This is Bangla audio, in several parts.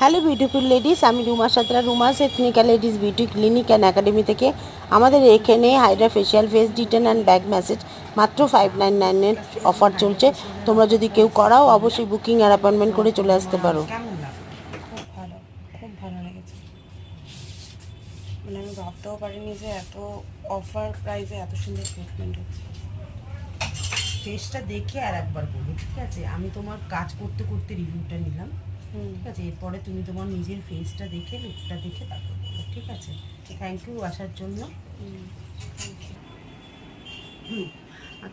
হ্যালো বিউটিফুল লেডিস, আমি Ruma Santra, Ruma's ethnical ladies beauty clinic and academy থেকে। আমাদের এখানে hydra facial, face detan and back massage মাত্র 599 অফার চলছে। তোমরা যদি কেউ করাও অবশ্যই বুকিং আর অ্যাপয়েন্টমেন্ট করে চলে আসতে পারো। কেমন লাগলো? খুব ভালো, খুব ভালো লেগেছে। মানে আমি ভাবতেও পারিনি যে এত অফার প্রাইসে এত সুন্দর ট্রিটমেন্ট হচ্ছে। ফেসটা দেখে আর একবার বলো, ঠিক আছে? আমি তোমার কাজ করতে করতে রিভিউটা নিলাম, ঠিক আছে? এরপরে তুমি তোমার নিজের ফেসটা দেখে, লুকটা দেখে তারপর বলো, ঠিক আছে? থ্যাংক ইউ আসার জন্য।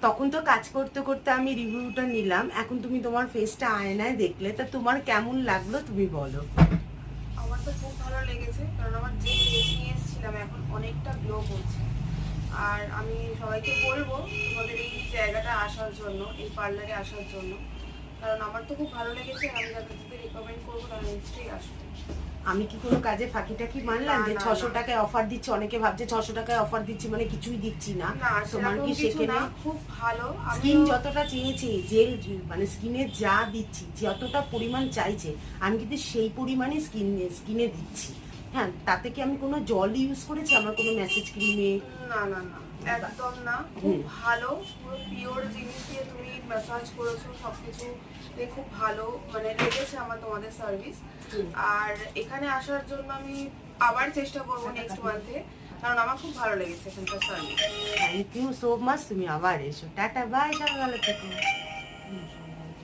তখন তো কাজ করতে করতে আমি রিভিউটা নিলাম, এখন তুমি তোমার ফেসটা আয়নায় দেখলে, তা তোমার কেমন লাগলো তুমি বলো। আমার তো খুব ভালো লেগেছে, কারণ আমার যে ফেস নিয়ে এসেছিলাম এখন অনেকটা গ্লো করছে। আর আমি সবাইকে বলবো তোমাদের এই জায়গাটা আসার জন্য, এই পার্লারে আসার জন্য, কারণ আমার তো খুব ভালো লেগেছে। আমি যাদের রেকমেন্ড করবো তারা নিশ্চয়ই আসবে। আমি কি কোনো কাজে ফাঁকিটাকি মানলাম যে না, 600 না। টাকায় অফার দিচ্ছে? অনেকে ভাবছে 600 টাকায় অফার দিচ্ছি মানে কিছুই দিচ্ছি না। না, তোমার সেরকম কি কিছু সেখানে না, খুব ভালো। স্কিন যতটা চেয়েছে, জেল মানে স্কিনে যা দিচ্ছি, যতটা পরিমাণ চাইছে, আমি কিন্তু সেই পরিমাণে স্কিনে দিচ্ছি। হ্যাঁ, তাতে কি আমি কোনো জল ইউজ করেছি আমার কোনো মেসেজ ক্রিমে? না, না, না, একদম না। খুব ভালো, পুরো পিওর জিনিস দিয়ে তুমি ম্যাসাজ করেছো, সবকিছু দিয়ে খুব ভালো মানে লেগেছে আমার তোমাদের সার্ভিস। আর এখানে আসার জন্য আমি আবার চেষ্টা করবো নেক্সট মান্থে, কারণ আমার খুব ভালো লেগেছে এখানকার service. Thank you so much. তুমি আবার এসো। টাটা, বাই, সবাই ভালো থেকো।